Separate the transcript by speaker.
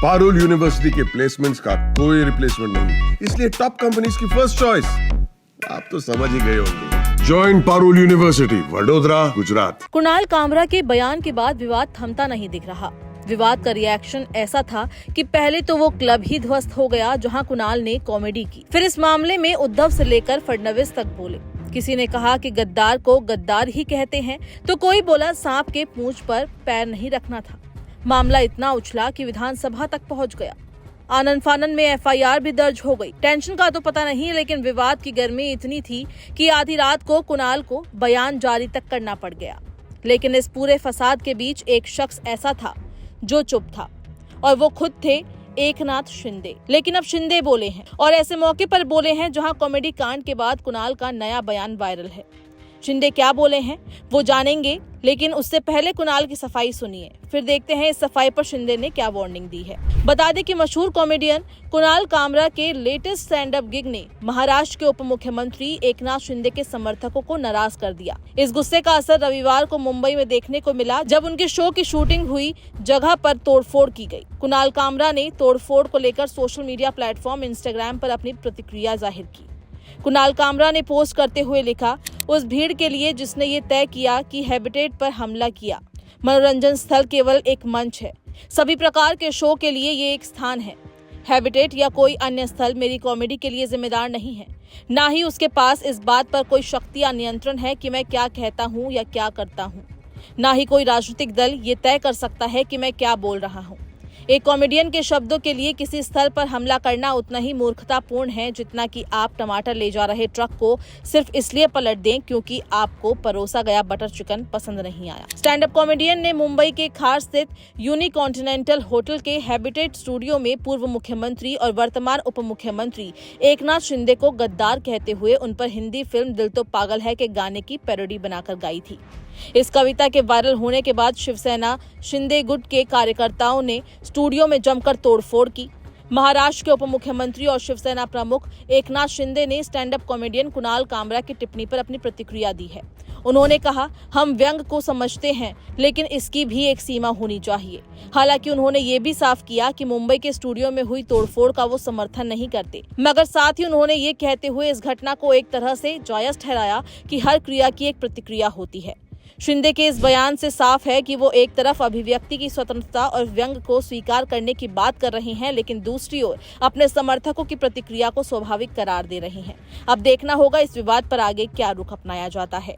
Speaker 1: Parul university के placements का कोई रिप्लेसमेंट नहीं, इसलिए टॉप कंपनीज की फर्स्ट चॉइस। आप तो समझ ही गए होंगे। Join Parul university, Vadodara, Gujarat.
Speaker 2: कुणाल कामरा के बयान के बाद विवाद थमता नहीं दिख रहा। विवाद का रिएक्शन ऐसा था कि पहले तो वो क्लब ही ध्वस्त हो गया जहां कुणाल ने कॉमेडी की। फिर इस मामले में उद्धव से लेकर फडणवीस तक बोले। किसी ने कहा कि गद्दार को गद्दार ही कहते हैं, तो कोई बोला सांप के पूंछ पर पैर नहीं रखना था। मामला इतना उछला कि विधानसभा तक पहुंच गया। आनन फानन में एफआईआर भी दर्ज हो गई। टेंशन का तो पता नहीं, लेकिन विवाद की गर्मी इतनी थी कि आधी रात को कुणाल को बयान जारी तक करना पड़ गया। लेकिन इस पूरे फसाद के बीच एक शख्स ऐसा था जो चुप था, और वो खुद थे एकनाथ शिंदे। लेकिन अब शिंदे बोले हैं, और ऐसे मौके पर बोले हैं जहां कॉमेडी कांड के बाद कुणाल का नया बयान वायरल है। शिंदे क्या बोले हैं वो जानेंगे, लेकिन उससे पहले कुणाल की सफाई सुनिए, फिर देखते हैं इस सफाई पर शिंदे ने क्या वार्निंग दी है। बता दें कि मशहूर कॉमेडियन कुणाल कामरा के लेटेस्ट स्टैंड अप गिग ने महाराष्ट्र के उप मुख्यमंत्री एकनाथ शिंदे के समर्थकों को नाराज कर दिया। इस गुस्से का असर रविवार को मुंबई में देखने को मिला, जब उनके शो की शूटिंग हुई जगह पर तोड़फोड़ की गई। कुणाल कामरा ने तोड़फोड़ को लेकर सोशल मीडिया प्लेटफॉर्म इंस्टाग्राम पर अपनी प्रतिक्रिया जाहिर की। कुणाल कामरा ने पोस्ट करते हुए लिखा, उस भीड़ के लिए जिसने ये तय किया कि हैबिटेट पर हमला किया। मनोरंजन स्थल केवल एक मंच है, सभी प्रकार के शो के लिए ये एक स्थान है। हैबिटेट या कोई अन्य स्थल मेरी कॉमेडी के लिए जिम्मेदार नहीं है, ना ही उसके पास इस बात पर कोई शक्ति या नियंत्रण है कि मैं क्या कहता हूँ या क्या करता हूँ। ना ही कोई राजनीतिक दल ये तय कर सकता है कि मैं क्या बोल रहा हूँ। एक कॉमेडियन के शब्दों के लिए किसी स्थल पर हमला करना उतना ही मूर्खतापूर्ण है जितना कि आप टमाटर ले जा रहे ट्रक को सिर्फ इसलिए पलट दें क्योंकि आपको परोसा गया बटर चिकन पसंद नहीं आया। स्टैंड अप कॉमेडियन ने मुंबई के खार स्थित यूनिकॉन्टिनेंटल होटल के हैबिटेट स्टूडियो में पूर्व मुख्यमंत्री और वर्तमान उप मुख्यमंत्री एकनाथ शिंदे को गद्दार कहते हुए उन पर हिंदी फिल्म दिल तो पागल है के गाने की पैरोडी बनाकर गाई थी। इस कविता के वायरल होने के बाद शिवसेना शिंदे गुट के कार्यकर्ताओं ने स्टूडियो में जमकर तोड़फोड़ की। महाराष्ट्र के उप मुख्यमंत्री और शिवसेना प्रमुख एकनाथ शिंदे ने stand up comedian Kunal Kamra की टिप्पणी पर अपनी प्रतिक्रिया दी है। उन्होंने कहा, हम व्यंग को समझते हैं, लेकिन इसकी भी एक सीमा होनी चाहिए। हालांकि उन्होंने ये भी साफ किया कि मुंबई के स्टूडियो में हुई तोड़फोड़ का वो समर्थन नहीं करते, मगर साथ ही उन्होंने ये कहते हुए इस घटना को एक तरह से जायज ठहराया कि हर क्रिया की एक प्रतिक्रिया होती है। शिंदे के इस बयान से साफ है कि वो एक तरफ अभिव्यक्ति की स्वतंत्रता और व्यंग को स्वीकार करने की बात कर रहे हैं, लेकिन दूसरी ओर अपने समर्थकों की प्रतिक्रिया को स्वाभाविक करार दे रहे हैं। अब देखना होगा इस विवाद पर आगे क्या रुख अपनाया जाता है।